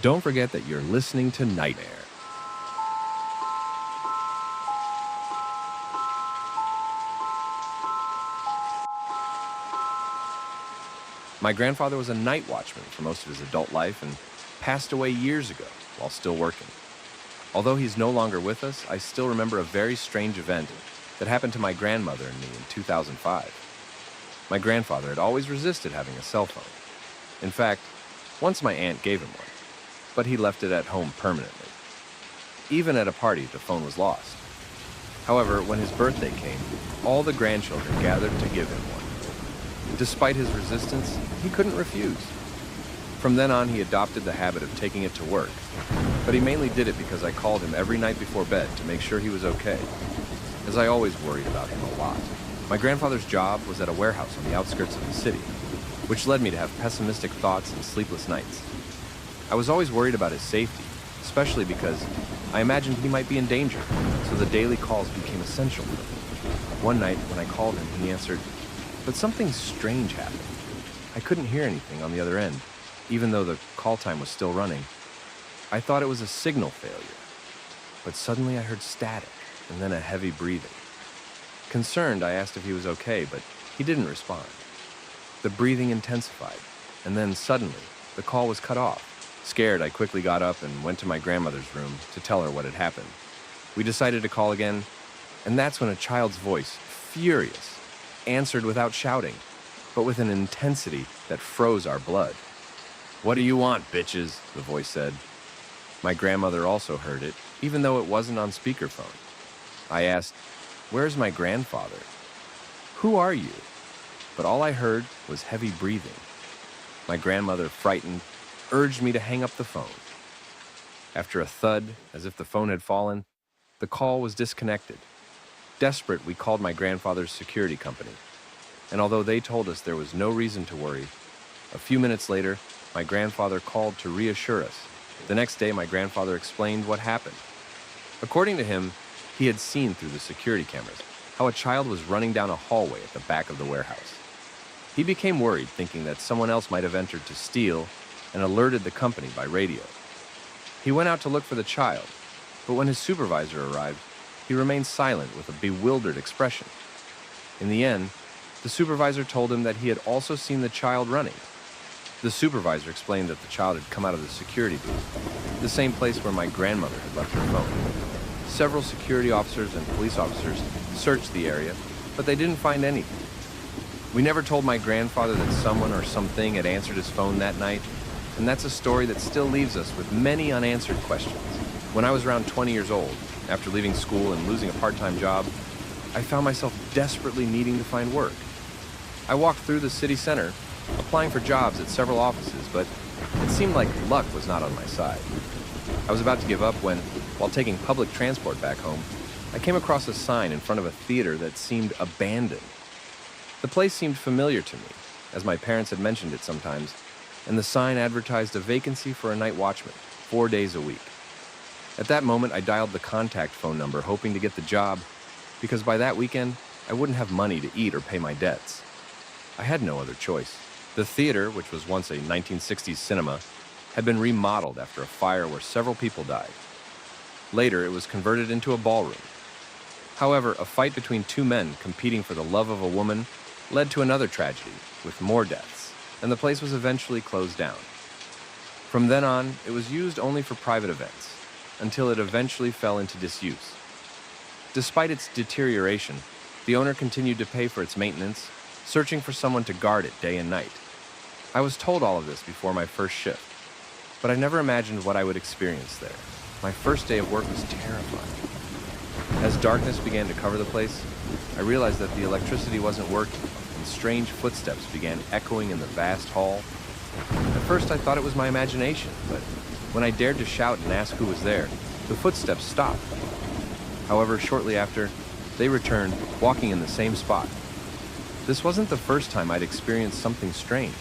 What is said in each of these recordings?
Don't forget that you're listening to Nightmare. My grandfather was a night watchman for most of his adult life and passed away years ago while still working. Although he's no longer with us, I still remember a very strange event that happened to my grandmother and me in 2005. My grandfather had always resisted having a cell phone. In fact, once my aunt gave him one, but he left it at home permanently. Even at a party, the phone was lost. However, when his birthday came, all the grandchildren gathered to give him one. Despite his resistance, he couldn't refuse. From then on, he adopted the habit of taking it to work, but he mainly did it because I called him every night before bed to make sure he was okay, as I always worried about him a lot. My grandfather's job was at a warehouse on the outskirts of the city, which led me to have pessimistic thoughts and sleepless nights. I was always worried about his safety, especially because I imagined he might be in danger, so the daily calls became essential for me. One night, when I called him, he answered, but something strange happened. I couldn't hear anything on the other end, even though the call time was still running. I thought it was a signal failure, but suddenly I heard static and then a heavy breathing. Concerned, I asked if he was okay, but he didn't respond. The breathing intensified, and then suddenly, the call was cut off. Scared, I quickly got up and went to my grandmother's room to tell her what had happened. We decided to call again, and that's when a child's voice, furious, answered without shouting, but with an intensity that froze our blood. "What do you want, bitches?" the voice said. My grandmother also heard it, even though it wasn't on speakerphone. I asked, "Where's my grandfather? Who are you?" But all I heard was heavy breathing. My grandmother, frightened, urged me to hang up the phone. After a thud, as if the phone had fallen, the call was disconnected. Desperate, we called my grandfather's security company, and although they told us there was no reason to worry, a few minutes later, my grandfather called to reassure us. The next day, my grandfather explained what happened. According to him, he had seen through the security cameras how a child was running down a hallway at the back of the warehouse. He became worried, thinking that someone else might have entered to steal, and alerted the company by radio. He went out to look for the child, but when his supervisor arrived, he remained silent with a bewildered expression. In the end, the supervisor told him that he had also seen the child running. The supervisor explained that the child had come out of the security booth, the same place where my grandmother had left her phone. Several security officers and police officers searched the area, but they didn't find anything. We never told my grandfather that someone or something had answered his phone that night, and that's a story that still leaves us with many unanswered questions. When I was around 20 years old, after leaving school and losing a part-time job, I found myself desperately needing to find work. I walked through the city center, applying for jobs at several offices, but it seemed like luck was not on my side. I was about to give up when, while taking public transport back home, I came across a sign in front of a theater that seemed abandoned. The place seemed familiar to me, as my parents had mentioned it sometimes, and the sign advertised a vacancy for a night watchman, 4 days a week. At that moment, I dialed the contact phone number, hoping to get the job, because by that weekend, I wouldn't have money to eat or pay my debts. I had no other choice. The theater, which was once a 1960s cinema, had been remodeled after a fire where several people died. Later, it was converted into a ballroom. However, a fight between two men competing for the love of a woman led to another tragedy, with more deaths, and the place was eventually closed down. From then on, it was used only for private events, until it eventually fell into disuse. Despite its deterioration, the owner continued to pay for its maintenance, searching for someone to guard it day and night. I was told all of this before my first shift, but I never imagined what I would experience there. My first day of work was terrifying. As darkness began to cover the place, I realized that the electricity wasn't working, and strange footsteps began echoing in the vast hall. At first, I thought it was my imagination, but when I dared to shout and ask who was there, the footsteps stopped. However, shortly after, they returned, walking in the same spot. This wasn't the first time I'd experienced something strange.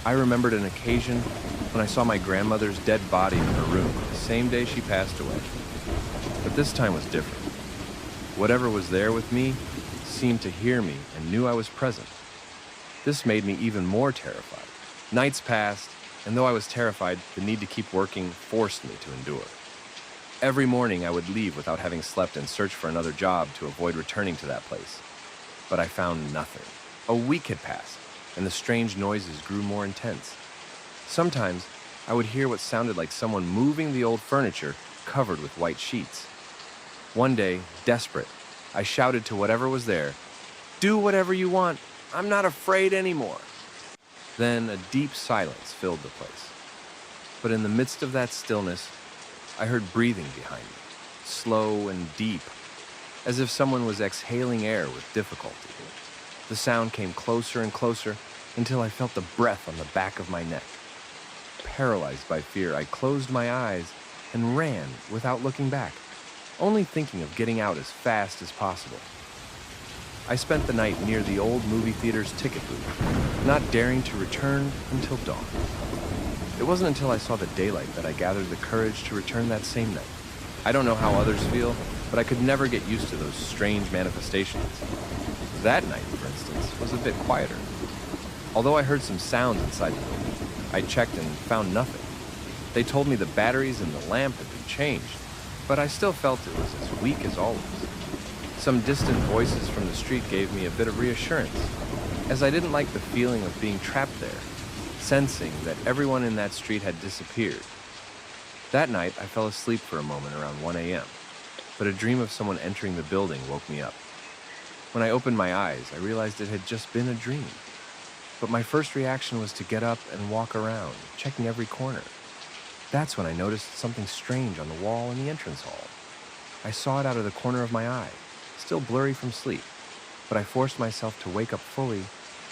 I remembered an occasion when I saw my grandmother's dead body in her room the same day she passed away. But this time was different. Whatever was there with me seemed to hear me and knew I was present. This made me even more terrified. Nights passed, and though I was terrified, the need to keep working forced me to endure. Every morning I would leave without having slept and search for another job to avoid returning to that place. But I found nothing. A week had passed, and the strange noises grew more intense. Sometimes I would hear what sounded like someone moving the old furniture covered with white sheets. One day, desperate, I shouted to whatever was there, "Do whatever you want. I'm not afraid anymore." Then a deep silence filled the place. But in the midst of that stillness, I heard breathing behind me, slow and deep, as if someone was exhaling air with difficulty. The sound came closer and closer until I felt the breath on the back of my neck. Paralyzed by fear, I closed my eyes and ran without looking back, only thinking of getting out as fast as possible. I spent the night near the old movie theater's ticket booth, not daring to return until dawn. It wasn't until I saw the daylight that I gathered the courage to return that same night. I don't know how others feel, but I could never get used to those strange manifestations. That night, for instance, was a bit quieter. Although I heard some sounds inside the building, I checked and found nothing. They told me the batteries in the lamp had been changed, but I still felt it was as weak as always. Some distant voices from the street gave me a bit of reassurance, as I didn't like the feeling of being trapped there, sensing that everyone in that street had disappeared. That night, I fell asleep for a moment around 1 a.m., but a dream of someone entering the building woke me up. When I opened my eyes, I realized it had just been a dream. But my first reaction was to get up and walk around, checking every corner. That's when I noticed something strange on the wall in the entrance hall. I saw it out of the corner of my eye, still blurry from sleep, but I forced myself to wake up fully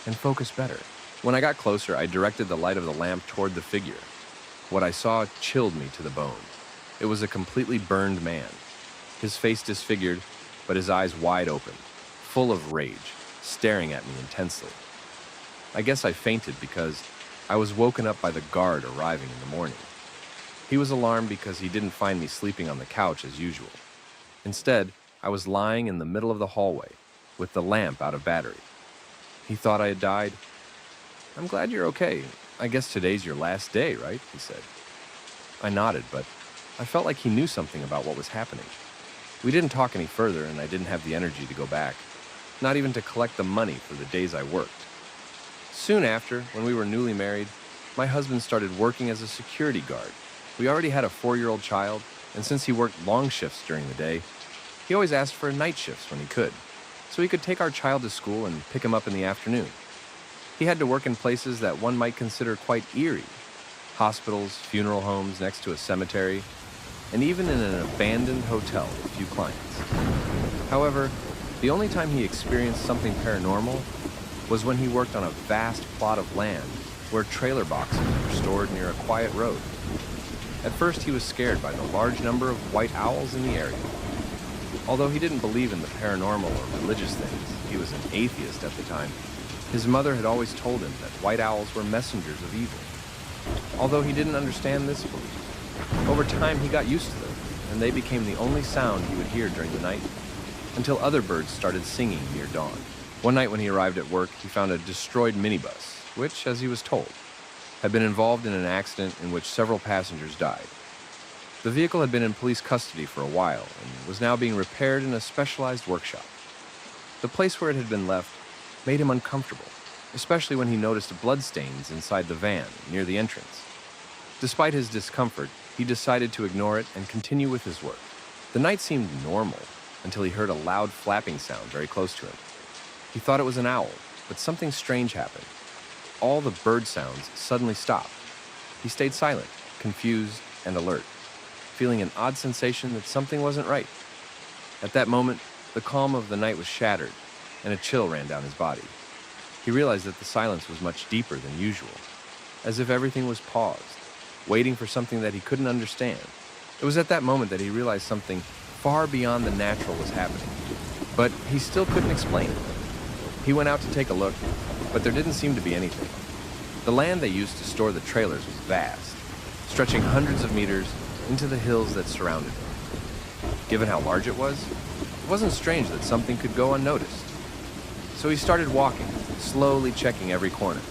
and focus better. When I got closer, I directed the light of the lamp toward the figure. What I saw chilled me to the bone. It was a completely burned man, his face disfigured, but his eyes wide open, full of rage, staring at me intensely. I guess I fainted because I was woken up by the guard arriving in the morning. He was alarmed because he didn't find me sleeping on the couch as usual. Instead, I was lying in the middle of the hallway, with the lamp out of battery. He thought I had died. "I'm glad you're okay. I guess today's your last day, right?" he said. I nodded, but I felt like he knew something about what was happening. We didn't talk any further, and I didn't have the energy to go back, not even to collect the money for the days I worked. Soon after, when we were newly married, my husband started working as a security guard. We already had a 4-year-old child, and since he worked long shifts during the day, he always asked for night shifts when he could, so he could take our child to school and pick him up in the afternoon. He had to work in places that one might consider quite eerie: hospitals, funeral homes next to a cemetery, and even in an abandoned hotel with few clients. However, the only time he experienced something paranormal was when he worked on a vast plot of land where trailer boxes were stored near a quiet road. At first, he was scared by the large number of white owls in the area. Although he didn't believe in the paranormal or religious things, he was an atheist at the time. His mother had always told him that white owls were messengers of evil. Although he didn't understand this belief, over time he got used to them, and they became the only sound he would hear during the night, until other birds started singing near dawn. One night when he arrived at work, he found a destroyed minibus, which, as he was told, had been involved in an accident in which several passengers died. The vehicle had been in police custody for a while and was now being repaired in a specialized workshop. The place where it had been left made him uncomfortable, especially when he noticed bloodstains inside the van near the entrance. Despite his discomfort, he decided to ignore it and continue with his work. The night seemed normal until he heard a loud flapping sound very close to him. He thought it was an owl, but something strange happened. All the bird sounds suddenly stopped. He stayed silent, confused and alert, feeling an odd sensation that something wasn't right. At that moment, the calm of the night was shattered, and a chill ran down his body. He realized that the silence was much deeper than usual, as if everything was paused, waiting for something that he couldn't understand. It was at that moment that he realized something far beyond the natural was happening, but he still couldn't explain it. He went out to take a look, but there didn't seem to be anything. The land they used to store the trailers was vast, stretching hundreds of meters into the hills that surrounded it. Given how large it wasn't strange that something could go unnoticed. So he started walking, slowly checking every corner.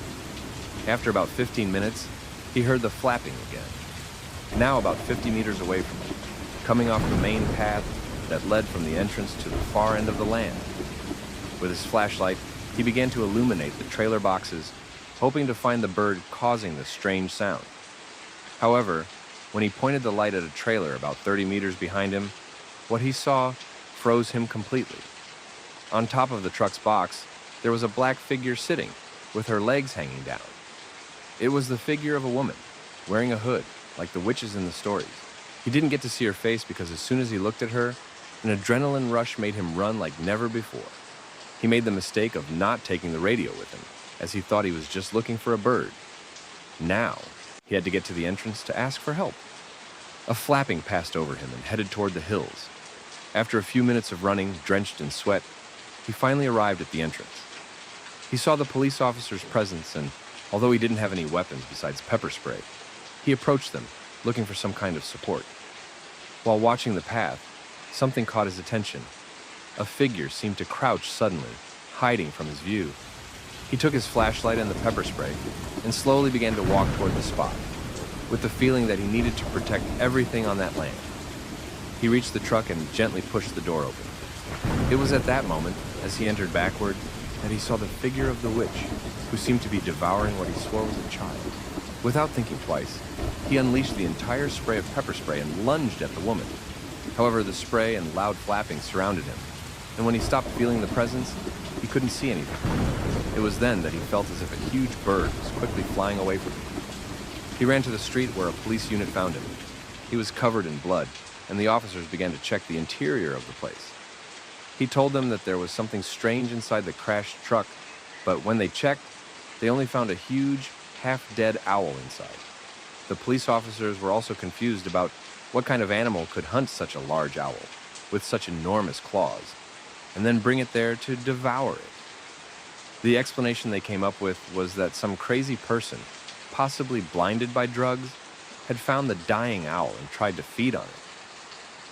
After about 15 minutes, He heard the flapping again, now about 50 meters away from him, coming off the main path that led from the entrance to the far end of the land. With his flashlight, he began to illuminate the trailer boxes, hoping to find the bird causing the strange sound. However, when he pointed the light at a trailer about 30 meters behind him, what he saw froze him completely. On top of the truck's box, there was a black figure sitting, with her legs hanging down. It was the figure of a woman, wearing a hood, like the witches in the stories. He didn't get to see her face because as soon as he looked at her, an adrenaline rush made him run like never before. He made the mistake of not taking the radio with him, as he thought he was just looking for a bird. Now, he had to get to the entrance to ask for help. A flapping passed over him and headed toward the hills. After a few minutes of running, drenched in sweat, he finally arrived at the entrance. He saw the police officer's presence, and although he didn't have any weapons besides pepper spray, he approached them, looking for some kind of support. While watching the path, something caught his attention. A figure seemed to crouch suddenly, hiding from his view. He took his flashlight and the pepper spray and slowly began to walk toward the spot, with the feeling that he needed to protect everything on that land. He reached the truck and gently pushed the door open. It was at that moment, as he entered backward, that he saw the figure of the witch, who seemed to be devouring what he swore was a child. Without thinking twice, he unleashed the entire spray of pepper spray and lunged at the woman. However, the spray and loud flapping surrounded him, and when he stopped feeling the presence, he couldn't see anything. It was then that he felt as if a huge bird was quickly flying away from him. He ran to the street where a police unit found him. He was covered in blood, and the officers began to check the interior of the place. He told them that there was something strange inside the crashed truck, but when they checked, they only found a huge, half-dead owl inside. The police officers were also confused about what kind of animal could hunt such a large owl with such enormous claws, and then bring it there to devour it. The explanation they came up with was that some crazy person, possibly blinded by drugs, had found the dying owl and tried to feed on it.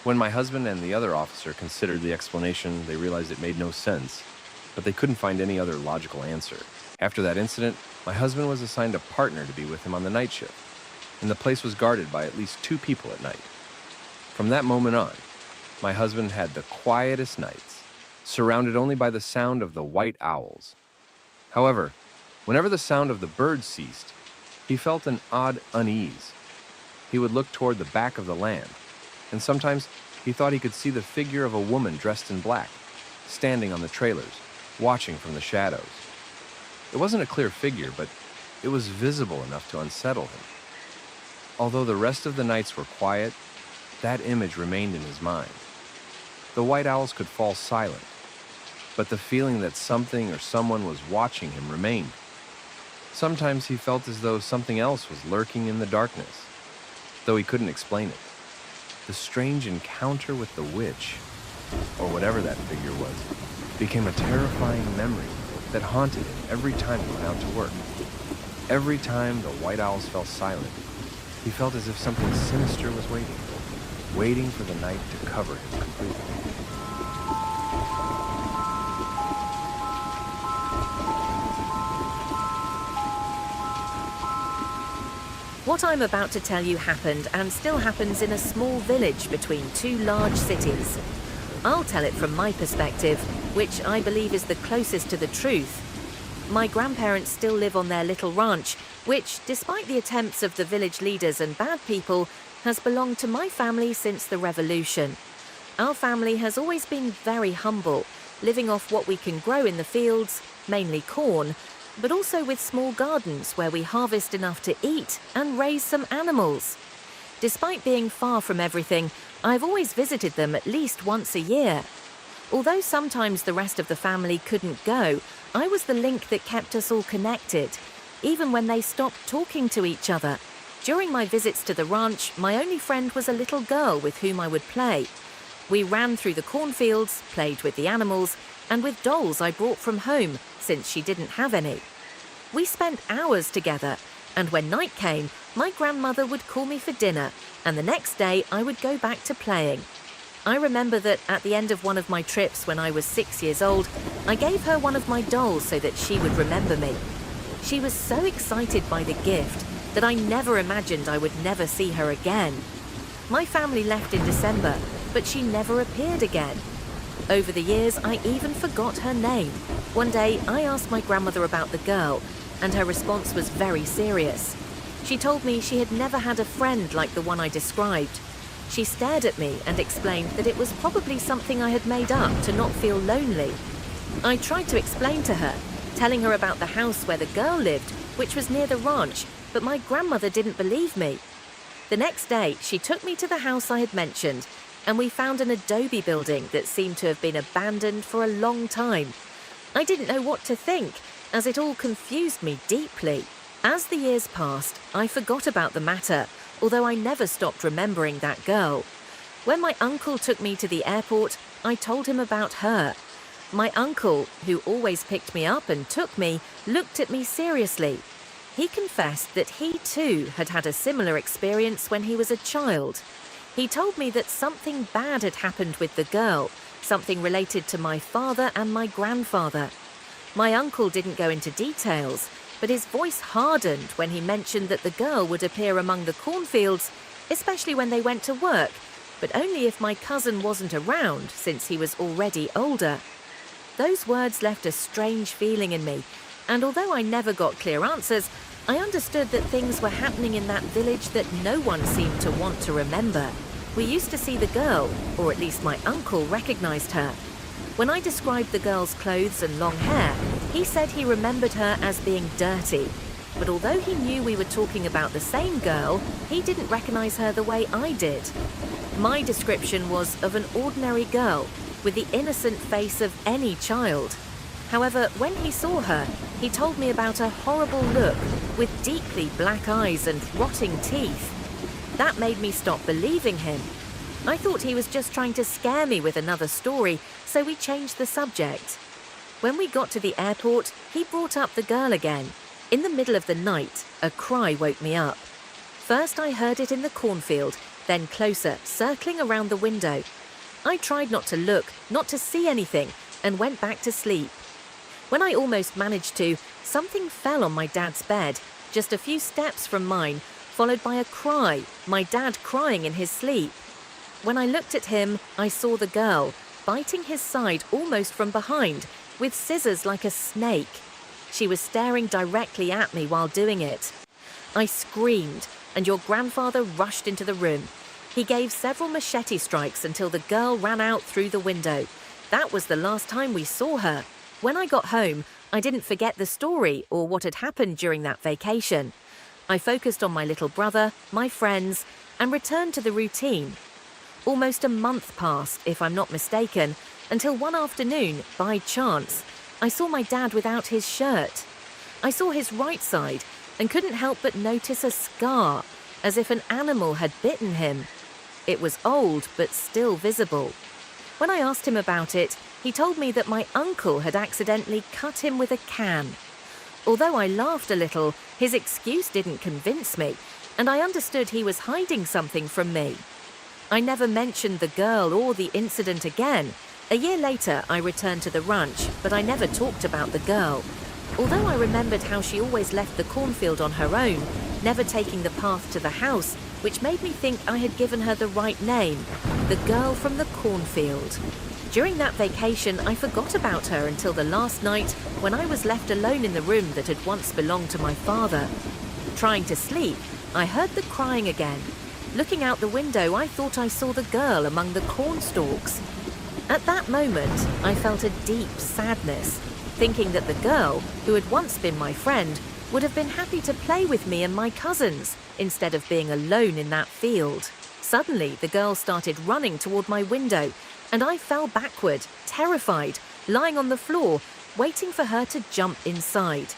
When my husband and the other officer considered the explanation, they realized it made no sense, but they couldn't find any other logical answer. After that incident, my husband was assigned a partner to be with him on the night shift, and the place was guarded by at least 2 people at night. From that moment on, my husband had the quietest nights, surrounded only by the sound of the white owls. However, whenever the sound of the birds ceased, he felt an odd unease. He would look toward the back of the land, and sometimes he thought he could see the figure of a woman dressed in black, standing on the trailers, watching from the shadows. It wasn't a clear figure, but it was visible enough to unsettle him. Although the rest of the nights were quiet, that image remained in his mind. The white owls could fall silent, but the feeling that something or someone was watching him remained. Sometimes he felt as though something else was lurking in the darkness, though he couldn't explain it. The strange encounter with the witch, or whatever that figure was, became a terrifying memory that haunted him every time he went out to work. Every time the white owls fell silent, he felt as if something sinister was waiting for the night to cover him completely. What I'm about to tell you happened and still happens in a small village between 2 large cities. I'll tell it from my perspective, which I believe is the closest to the truth. My grandparents still live on their little ranch, which, despite the attempts of the village leaders and bad people, has belonged to my family since the revolution. Our family has always been very humble, living off what we can grow in the fields, mainly corn, but also with small gardens where we harvest enough to eat and raise some animals. Despite being far from everything, I've always visited them at least once a year. Although sometimes the rest of the family couldn't go, I was the link that kept us all connected, even when they stopped talking to each other. During my visits to the ranch, my only friend was a little girl with whom I would play. We ran through the cornfields, played with the animals, and with dolls I brought from home, since she didn't have any. We spent hours together, and when night came, my grandmother would call me for dinner, and the next day I would go back to playing. I remember that at the end of one of my trips when I was 6 years old, I gave her one of my dolls so that she would remember me. She was so excited by the gift that I never imagined I would never see her again. My family left in December, but she never appeared again. Over the years, I even forgot her name. One day, I asked my grandmother about the girl, and her response was very serious. She told me she had never had a friend like the one I described. She stared at me and explained that it was probably something I had made up to not feel lonely. I tried to explain to her, telling her about the house where the girl lived, which was near the ranch, but my grandmother didn't believe me. The next day, she took me to the house I had mentioned, and we found an adobe building that seemed to have been abandoned for a long time. I didn't know what to think, as it all confused me deeply. As the years passed, I forgot about the matter, although I never stopped remembering that girl. When my uncle took me to the airport, I told him about her. My uncle, who always picked me up and took me, looked at me seriously. He confessed that he too had had a similar experience when he was a child. He told me that something bad had happened with the girl, something related to my father and my grandfather. My uncle didn't go into details, but his voice hardened when he mentioned that the girl would appear among the cornfields, especially when they went to work, but only if my cousin wasn't around, since he was already older. Those words left a strange feeling in me, and although I never got clear answers, I understood that things were happening in that village that no one seemed to want to remember. We used to see the girl, or at least my uncle recognized her. When I described the girl's clothes and long hair, he said he remembered her as being dirty. But although he knew we were talking about the same girl, he didn't recognize her the way I did. My description was of an ordinary girl, with the innocent face of any child. However, when he saw her, he told me about a horrible look with deeply black eyes and rotting teeth. That made me stop believing him. I thought he was just trying to scare me with another story, so we changed the subject. When we got to the airport, he brought up the girl again. In the middle of the night, a cry woke me up. First I heard it in the cornfield, then closer, circling around the window. I tried not to look, not to see anything, and went back to sleep. When I almost managed to, something fell on my dad's bed, just a few steps from mine, followed by a cry, my dad crying in his sleep. When I looked at him, I saw the girl, biting his side almost from behind, with scissors like a snake. She was staring directly at me while doing it. I screamed, and your grandfather rushed into the room. He gave several machete strikes until the girl ran out through the window. That was the last time we saw her. When I got home, I didn't forget the story or what had happened during that vacation. I focused on my little brother, my friends, and returned to the routine. Almost a month passed, if I'm not mistaken, until one afternoon, by chance, I saw my dad without his shirt. I saw his right side and couldn't help but notice a scar, as if an animal had bitten him. It was old, but still visible. When I asked him about it, he told me that my uncle had accidentally cut him with a can. Although I laughed a little, his excuse didn't convince me, and I understood he was hiding something from me. I never mentioned the girl or the incident again. A year later, I returned to the ranch, but I never talked about the girl. Although I remembered how she always left the cornfield on her own, never taking the path to the house, which made me think I had given her the right name, the girl from the cornfield. During that vacation, I forgot about her until the last night when I was left alone in the room that had once belonged to my father. Trying to sleep, I heard the crying again. Looking out the window, I thought I saw the girl among the corn stalks. At that moment, I felt a deep sadness, thinking that the girl, who had once been my friend, would have been happy to play with me and my cousins, instead of being alone in that field. Suddenly, the girl started running toward my window, and I fell backward, terrified, lying on the floor, waiting for her to jump inside.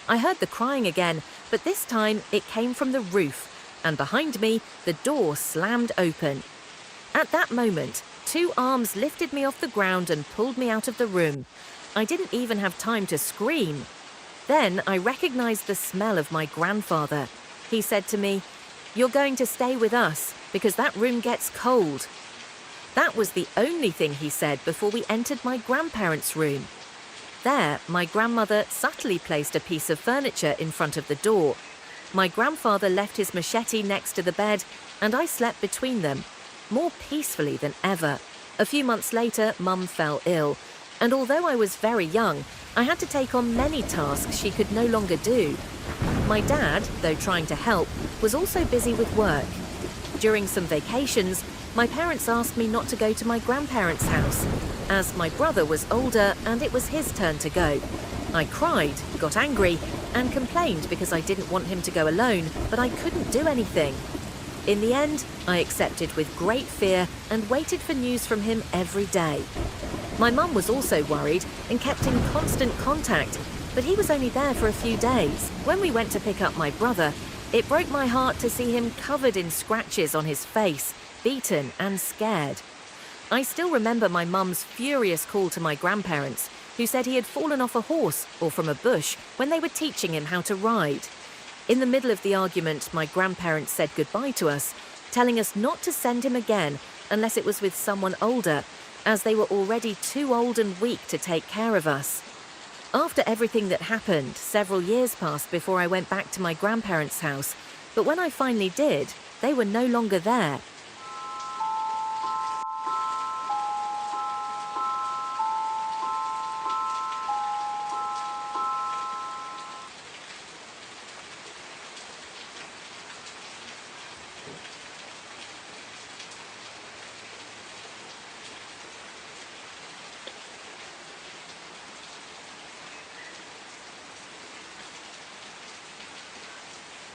I heard the crying again, but this time it came from the roof, and behind me, the door slammed open. At that moment, 2 arms lifted me off the ground and pulled me out of the room. I didn't even have time to scream. Then I recognized the smell of my grandfather. He said to me, "You're going to stay with us because that room gets cold." That was the only thing he said before we entered my grandparents' room. There, my grandmother subtly placed a piece of furniture in front of the door. My grandfather left his machete next to the bed, and I slept between them, more peacefully than ever. A few months later, Mum fell ill, and although I was very young, I had to take on many tasks she could no longer do. My dad, though trying to help, was also busy with work. During some vacations, my parents asked me not to go to my grandparents' house, as my brother was older and it was his turn to go. I cried, got angry, and complained because I didn't want him to go alone, but I couldn't do anything. In the end, I accepted with great fear and waited for news from him every day. My mum was also worried and kept in constant contact, but he was only there for a few days. When we went to pick up my brother, it broke my heart to see him covered in scratches on his face, beaten and scared. I still remember my mum's furious call to my grandparents, who said he had fallen off a horse or from a bush when they were teaching him how to ride. In the middle of the argument, my grandparents said goodbye to us, telling us not to send him again unless it was with someone older, as they were already too old and weak to take care of us. After everything that happened, several years passed before I went back to my grandparents' house, but when I finally did, they were no longer there.